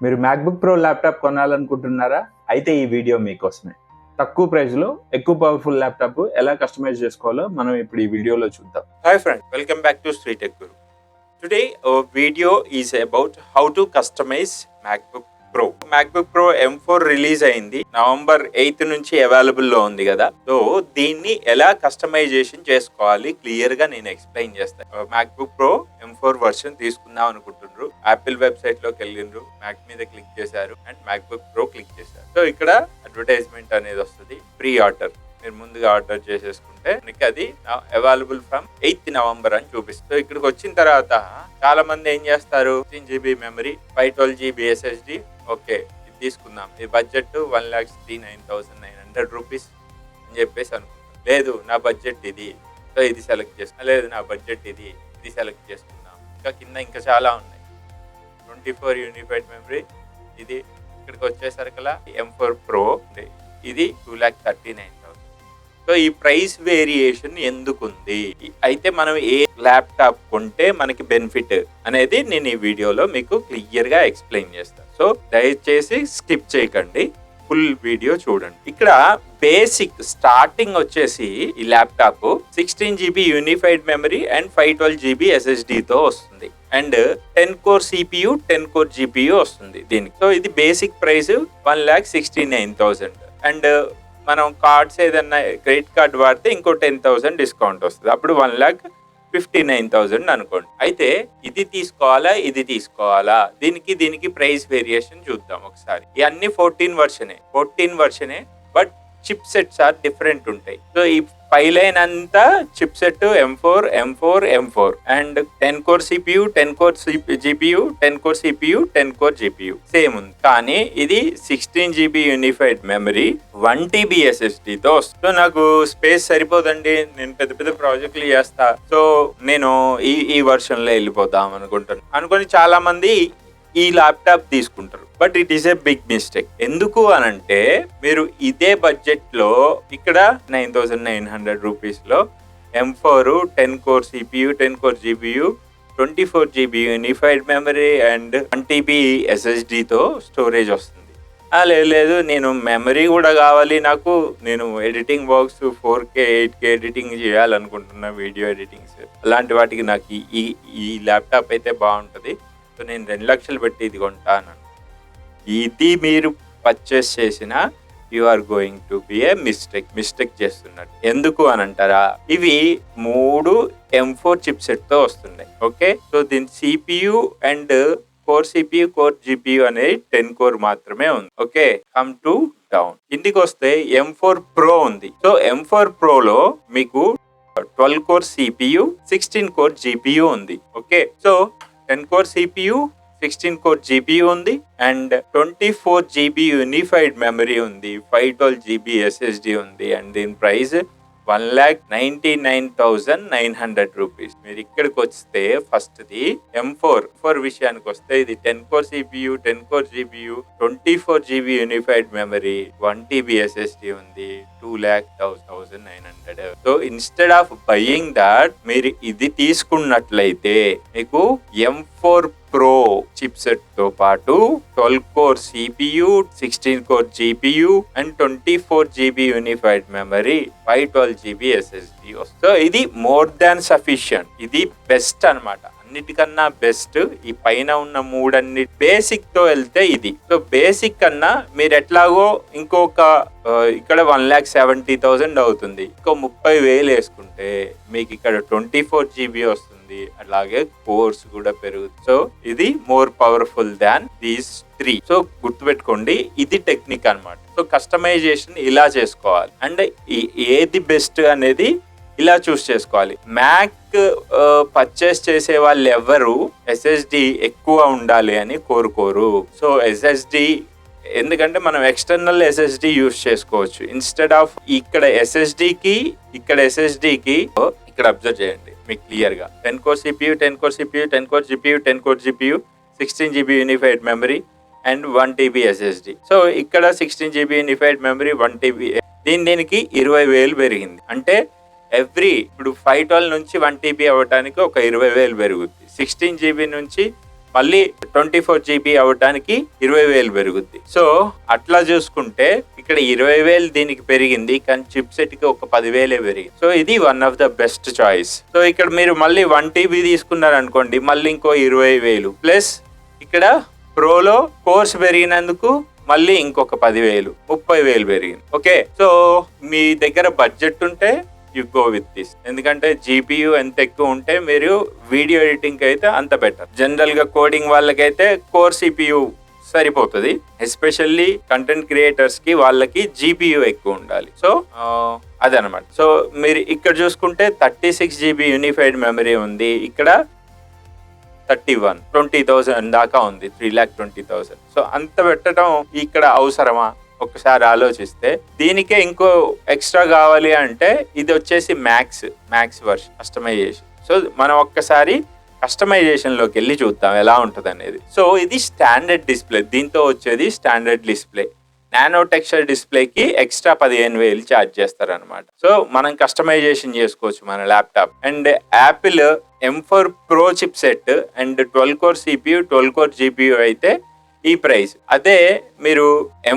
మీరు MacBook pro laptop కొనాలనుకుంటున్నారా? అయితే ఈ వీడియో మీకోసమే. తక్కువ ప్రైస్లో ఎక్కువ పవర్ఫుల్ ల్యాప్టాప్ ఎలా కస్టమైజ్ చేసుకోవాలో మనం ఇప్పుడు ఈ వీడియోలో చూద్దాం. Hi friends, welcome back to sritechguru. Today our video is about how to customize MacBook Pro. MacBook Pro M4 release అయింది, నవంబర్ 8 నుంచి అవైలబుల్ లో ఉంది కదా. సో దీన్ని ఎలా కస్టమైజేషన్ చేసుకోవాలి క్లియర్ గా నేను ఎక్స్ప్లెయిన్ చేస్తాను. MacBook Pro M4 వర్షన్ తీసుకుందాం అనుకుంటున్నారు, యాపిల్ వెబ్సైట్ లోకి వెళ్ళిండ్రు, మ్యాక్ మీద క్లిక్ చేశారు అండ్ MacBook Pro క్లిక్ చేశారు. సో ఇక్కడ అడ్వర్టైజ్మెంట్ అనేది వస్తుంది, ప్రీ ఆర్డర్. మీరు ముందుగా ఆర్డర్ చేసేసుకుంటే మీకు అది అవైలబుల్ ఫ్రమ్ 8 నవంబర్ అని చూపిస్తుంది. ఇక్కడికి వచ్చిన తర్వాత చాలా మంది ఏం చేస్తారు, 16 GB memory, 512 GB SSD. Okay, ఇది తీసుకుందాం, ఈ బడ్జెట్ 1,69,900 రూపీస్ అని చెప్పేసి అనుకుంటాం. లేదు నా బడ్జెట్ ఇది, సో ఇది సెలెక్ట్ చేసుకున్నాం. లేదు నా బడ్జెట్ ఇది సెలెక్ట్ చేసుకుందాం. ఇంకా కింద ఇంకా చాలా ఉన్నాయి. 24 యూనిఫైడ్ మెమరీ, ఇది ఇక్కడికి వచ్చేసరికలా M4 Pro, ఇది 2,39,000. సో ఈ ప్రైస్ వేరియేషన్ ఎందుకుంది, అయితే మనం ఏ ల్యాప్టాప్ కొంటే మనకి బెనిఫిట్ అనేది నేను ఈ వీడియోలో మీకు క్లియర్ గా ఎక్స్ప్లెయిన్ చేస్తాను. సో దయచేసి స్కిప్ చేయకండి, ఫుల్ వీడియో చూడండి. ఇక్కడ బేసిక్ స్టార్టింగ్ వచ్చేసి ఈ laptop 16 GB unified memory and 512 GB SSD తో వస్తుంది and 10 core CPU 10 core GPU వస్తుంది దీనికి. సో ఇది బేసిక్ ప్రైస్ 1,69,000 అండ్ మనం కార్డ్స్ ఏదన్నా క్రెడిట్ కార్డ్ వాడితే ఇంకో 10,000 డిస్కౌంట్ వస్తుంది, అప్పుడు 1,59,000 అనుకోండి. అయితే ఇది తీసుకోవాలా ఇది తీసుకోవాలా, దీనికి ప్రైస్ వేరియేషన్ చూద్దాం ఒకసారి. ఇవన్నీ 14 వర్షనే but chip sets are different ఉంటాయి. సో ఈ పైలైన్ అంతా chip set M4 and 10 core CPU 10 core GPU 10 core CPU 10 core GPU same ఉంది. కానీ ఇది 16 GB unified memory 1 TB SSD తో వస్తుంది. సో నాకు స్పేస్ సరిపోదండి, నేను పెద్ద ప్రాజెక్టులు చేస్తా, సో నేను ఈ వర్షన్ లో వెళ్ళిపోతాం అనుకొని చాలా మంది ఈ ల్యాప్టాప్ తీసుకుంటారు. But it is a big mistake. ఎందుకు అనంటే మీరు ఇదే బడ్జెట్ లో ఇక్కడ 9,900 రూపీస్ లో M4 10 core CPU 10 core GPU 24 GB unified memory and 1 TB SSD తో స్టోరేజ్ వస్తుంది. లేదు నేను మెమరీ కూడా కావాలి నాకు, నేను editing works 4K 8K editing చేయాలనుకుంటున్నా, వీడియో ఎడిటింగ్స్, అలాంటి వాటికి నాకు ఈ ల్యాప్టాప్ అయితే బాగుంటుంది, సో నేను 2 లక్షలు పెట్టి ఇది కొంటాను. ఇది మీరు పర్చేస్ చేసిన you are going to be a mistake చేస్తున్నట్టు. ఎందుకు అని అంటారా, ఇవి 3 M4 చిప్ సెట్ తో వస్తున్నాయి. ఓకే, సో దీని CPU and core CPU core GPU అనేది 10 కోర్ మాత్రమే ఉంది. ఓకే, కమ్ టు డౌన్ ఇంటికి వస్తే M4 Pro ఉంది. సో M4 Pro లో మీకు 12 కోర్ CPU 16 కోర్ GPU ఉంది. Okay, so 10 core CPU 16 core GPU ఉంది అండ్ 24 GB యూనిఫైడ్ మెమరీ ఉంది, 512 GB SSD ఉంది అండ్ దీని ప్రైస్ 1,99,900 రూపీస్. మీరు ఇక్కడికి వస్తే ఫస్ట్ ది M4 విషయానికి వస్తే ఇది 10 core CPU 10 core GPU 24 GB unified memory 1 TB SSD ఉంది, 2,09,900. So instead of buying that మీరు ఇది తీసుకున్నట్లయితే మీకు M4 Pro చిప్ సెట్ తో పాటు 12 core CPU 16 core GPU and 24 GB unified memory 512 GB SSD వస్తుంది. సో ఇది మోర్ దాన్ సఫిషియంట్, ఇది బెస్ట్ అన్నమాట, అన్నిటికన్నా బెస్ట్. ఈ పైన ఉన్న 3 బేసిక్ తో వెళ్తే ఇది. సో బేసిక్ కన్నా మీరు ఎట్లాగో ఇంకొక ఇక్కడ 1,70,000 అవుతుంది, ఇంకో 30,000 వేసుకుంటే మీకు ఇక్కడ 24 GB వస్తుంది, అలాగే కోర్స్ కూడా పెరుగుతుంది. సో ఇది more powerful than these 3. So గుర్తుపెట్టుకోండి, ఇది టెక్నిక్ అన్నమాట. సో కస్టమైజేషన్ ఇలా చేసుకోవాలి అండ్ ఏది బెస్ట్ అనేది ఇలా చూస్ చేసుకోవాలి. మ్యాక్ పర్చేస్ చేసే వాళ్ళు ఎవరు SSD ఎక్కువ ఉండాలి అని కోరుకోరు. సో SSD ఎందుకంటే మనం ఎక్స్టర్నల్ SSD యూస్ చేసుకోవచ్చు ఇన్స్టెడ్ ఆఫ్ ఇక్కడ SSDకి ఇక్కడ అబ్జర్వ్ చేయండి మీకు క్లియర్ గా 10 core CPU 10 core CPU 10 core GPU 10 core GPU 16 GB unified memory and 1 TB SSD. So ఇక్కడ 16 GB యూనిఫైడ్ మెమరీ 1 TB, దీనికి 20,000 పెరిగింది. అంటే ఇప్పుడు 512 నుంచి 1 TB అవ్వడానికి ఒక 20,000 పెరుగుద్ది. 16 GB నుంచి మళ్ళీ 24 GB అవ్వడానికి 20,000 పెరుగుద్ది. సో అట్లా చూసుకుంటే ఇక్కడ 20,000 దీనికి పెరిగింది, కానీ చిప్ సెట్ కి ఒక 10,000 పెరిగింది. సో ఇది one of the best choice. So ఇక్కడ మీరు మళ్ళీ 1 TB తీసుకున్నారనుకోండి, మళ్ళీ ఇంకో 20,000 ప్లస్ ఇక్కడ ప్రోలో కోర్స్ పెరిగినందుకు మళ్ళీ ఇంకొక 10,000, 30,000 పెరిగింది. ఓకే, సో మీ దగ్గర బడ్జెట్ ఉంటే యు గో విత్ దిస్. ఎందుకంటే GPU ఎంత ఎక్కువ ఉంటే మీరు వీడియో ఎడిటింగ్ అయితే అంత బెటర్. జనరల్ గా కోడింగ్ వాళ్ళకైతే కోర్ CPU సరిపోతుంది. ఎస్పెషల్లీ కంటెంట్ క్రియేటర్స్ కి వాళ్ళకి GPU ఎక్కువ ఉండాలి. సో అదనమాట. సో మీరు ఇక్కడ చూసుకుంటే 36 GB యూనిఫైడ్ మెమరీ ఉంది, ఇక్కడ 20,000 దాకా ఉంది, 3,20,000. సో అంత పెట్టడం ఇక్కడ అవసరమా? ఒకసారి ఆలోచిస్తే దీనికే ఇంకో ఎక్స్ట్రా కావాలి అంటే ఇది వచ్చేసి మ్యాక్స్ వర్షన్ కస్టమైజేషన్. సో మనం ఒక్కసారి కస్టమైజేషన్ లోకి వెళ్ళి చూద్దాం ఎలా ఉంటుంది అనేది. సో ఇది స్టాండర్డ్ డిస్ప్లే, దీంతో వచ్చేది స్టాండర్డ్ డిస్ప్లే. నానో టెక్స్చర్ డిస్ప్లేకి ఎక్స్ట్రా 15,000 ఛార్జ్ చేస్తారు అనమాట. సో మనం కస్టమైజేషన్ చేసుకోవచ్చు మన laptop. And Apple M4 Pro chip set and 12 core CPU 12 core GPU అయితే ఈ ప్రైస్. అదే మీరు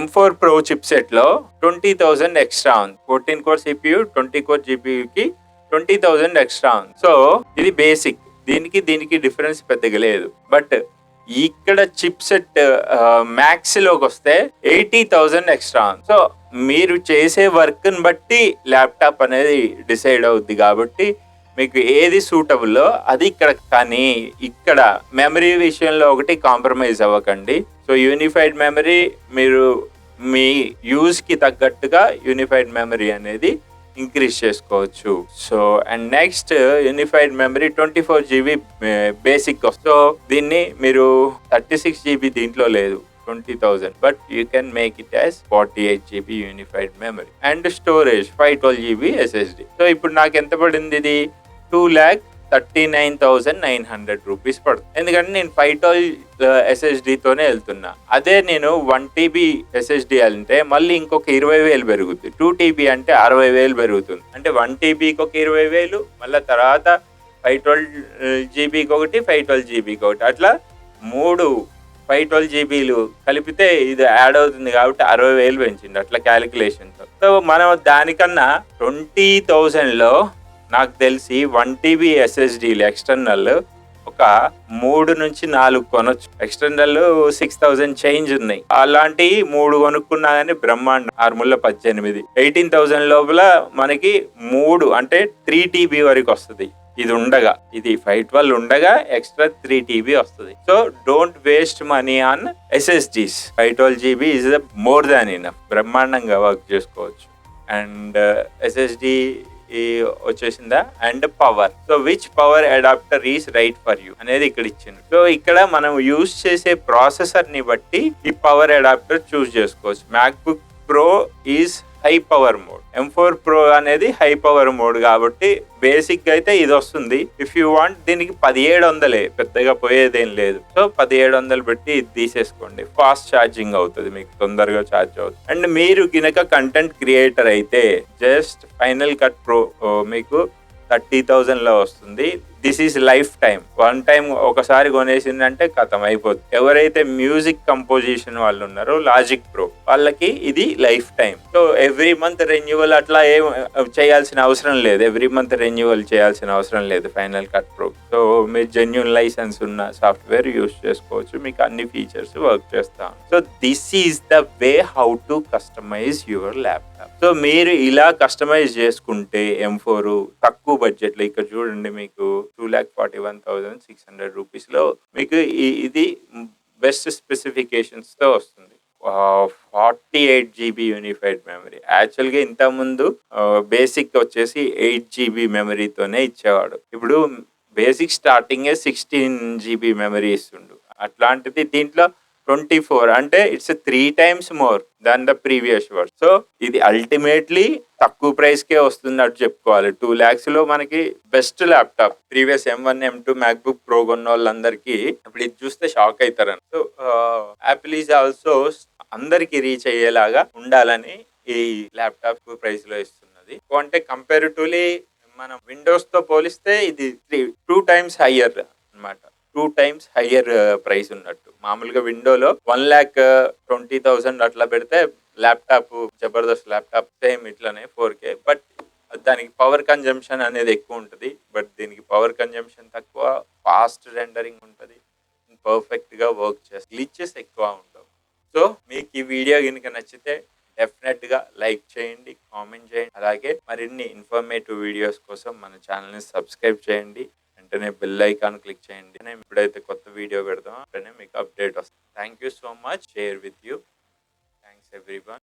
M4 Pro చిప్ సెట్ లో 20,000 ఎక్స్ట్రా ఉంది. 14 కోర్ CPU 20 కోర్ GPU కి 20,000 ఎక్స్ట్రా ఉంది. సో ఇది బేసిక్, దీనికి డిఫరెన్స్ పెద్దగా లేదు. బట్ ఇక్కడ చిప్ సెట్ మ్యాక్స్ లోకి వస్తే 80,000 ఎక్స్ట్రా ఉంది. సో మీరు చేసే వర్క్ ని బట్టి ల్యాప్టాప్ అనేది డిసైడ్ అవుద్ది, కాబట్టి మీకు ఏది సూటబుల్లో అది ఇక్కడ. కానీ ఇక్కడ మెమరీ విషయంలో ఒకటి కాంప్రమైజ్ అవ్వకండి. సో యూనిఫైడ్ మెమరీ మీరు మీ యూజ్ కి తగ్గట్టుగా యూనిఫైడ్ మెమరీ అనేది ఇంక్రీజ్ చేసుకోవచ్చు. So and next unified memory 24 GB basic. So దీన్ని మీరు 36 GB దీంట్లో లేదు, 20,000, but you can make it as 48 GB unified memory and storage 512 GB SSD. So ఇప్పుడు నాకు ఎంత పడింది? ఇది 2,39,900 రూపీస్ పడుతుంది. ఎందుకంటే నేను 512 SSD తోనే వెళ్తున్నా. అదే నేను 1 TB SSD అంటే మళ్ళీ ఇంకొక 20,000 పెరుగుతుంది. 2 TB అంటే 60,000 పెరుగుతుంది. అంటే 1 TBకి ఒక 20,000, మళ్ళీ తర్వాత 512 GBకి ఒకటి, 512 GBకి ఒకటి, అట్లా 3 512 GBలు కలిపితే ఇది యాడ్ అవుతుంది, కాబట్టి 60,000 పెంచింది అట్లా క్యాలిక్యులేషన్తో. సో మనం దానికన్నా 20,000లో నాకు తెలిసి 1 TB SSDలు ఎక్స్టర్నల్ ఒక 3 నుంచి 4 కొనొచ్చు. ఎక్స్టర్నల్ 6,000 చేంజ్ ఉన్నాయి. అలాంటి 3 కొనుక్కున్నా కానీ బ్రహ్మాండం. 6×18 18,000 లోపల మనకి 3 అంటే 3 TB వరకు వస్తుంది. ఇది ఉండగా, ఇది 512 ఉండగా ఎక్స్ట్రా 3 TB వస్తుంది. So don't waste money on SSDs. 512 GB is more than enough. బ్రహ్మాండంగా వర్క్ చేసుకోవచ్చు. అండ్ SSD వచ్చేసిందా? And power. So which power adapter is right for you అనేది ఇక్కడ ఇచ్చింది. సో ఇక్కడ మనం యూజ్ చేసే ప్రాసెసర్ ని బట్టి ఈ పవర్ అడాప్టర్ చూస్ చేసుకోవచ్చు. MacBook pro is high power mode, M4 Pro అనేది హై పవర్ మోడ్, కాబట్టి బేసిక్ అయితే ఇది వస్తుంది. ఇఫ్ యూ వాంట్ దీనికి 1700 పెద్దగా పోయేదేం లేదు. సో 1700 పెట్టి ఇది తీసేసుకోండి. ఫాస్ట్ ఛార్జింగ్ అవుతుంది, మీకు తొందరగా ఛార్జ్ అవుతుంది. అండ్ మీరు గినక కంటెంట్ క్రియేటర్ అయితే జస్ట్ ఫైనల్ కట్ ప్రో మీకు 30,000లో వస్తుంది. This is life time. One time ఒకసారి కొనేసిందంటే కథం అయిపోతుంది. ఎవరైతే మ్యూజిక్ కంపోజిషన్ వాళ్ళు ఉన్నారో లాజిక్ ప్రో వాళ్ళకి ఇది life time. So every month renewal అట్లా ఏం చేయాల్సిన అవసరం లేదు. ఎవ్రీ మంత్ రెన్యువల్ చేయాల్సిన అవసరం లేదు ఫైనల్ కట్ ప్రో. సో మీరు జెన్యూన్ లైసెన్స్ ఉన్న సాఫ్ట్వేర్ యూస్ చేసుకోవచ్చు, మీకు అన్ని ఫీచర్స్ వర్క్ చేస్తాం. So this is the way how to customize your laptop. So మీరు ఇలా కస్టమైజ్ చేసుకుంటే M4 తక్కువ బడ్జెట్ లో, ఇక్కడ చూడండి మీకు 2,41,600 రూపీస్ లో మీకు ఇది బెస్ట్ స్పెసిఫికేషన్స్ తో వస్తుంది. 48 GB యూనిఫైడ్ మెమరీ. యాక్చువల్గా ఇంతకుముందు బేసిక్ వచ్చేసి 8 GB మెమరీతోనే ఇచ్చేవాడు. ఇప్పుడు బేసిక్ స్టార్టింగే 16 GB మెమరీ ఇస్తుండు. అట్లాంటిది దీంట్లో 24, అంటే it's 3 times more than the previous word. So ఇది అల్టిమేట్లీ తక్కువ ప్రైస్ కే వస్తున్నట్టు చెప్పుకోవాలి. 2 lakhs లో మనకి best laptop. Previous M1 M2 MacBook pro కొన్న వాళ్ళందరికీ ఇప్పుడు ఇది చూస్తే షాక్ అవుతారని. సో యాపిల్ ఈజ్ ఆల్సో అందరికి రీచ్ అయ్యేలాగా ఉండాలని ఈ ల్యాప్టాప్ ప్రైస్ లో ఇస్తున్నది. అంటే కంపారిటివ్లీ మనం విండోస్ తో పోలిస్తే ఇది 2 times హయ్యర్ అన్నమాట. 2 times హయ్యర్ ప్రైస్ ఉన్నట్టు. మామూలుగా విండోలో 1,20,000 అట్లా పెడితే ల్యాప్టాప్ జబర్దస్త్ ల్యాప్టాప్ సేమ్ ఇట్లానే 4K, బట్ దానికి పవర్ కన్జంప్షన్ అనేది ఎక్కువ ఉంటుంది. బట్ దీనికి పవర్ కన్జంప్షన్ తక్కువ, ఫాస్ట్ రెండరింగ్ ఉంటుంది, పర్ఫెక్ట్గా వర్క్ చేస్తుంది, గ్లిచెస్ ఎక్కువ ఉండవు. సో మీకు ఈ వీడియో కనుక నచ్చితే డెఫినెట్గా లైక్ చేయండి, కామెంట్ చేయండి. అలాగే మరిన్ని ఇన్ఫర్మేటివ్ వీడియోస్ కోసం మన ఛానల్ని సబ్స్క్రైబ్ చేయండి. వెంటనే బెల్ ఐకాన్ క్లిక్ చేయండి. ఎప్పుడైతే కొత్త వీడియో పెడతామో వెంటనే మీకు అప్డేట్ వస్తుంది. Thank you so much. Share with you. Thanks everyone.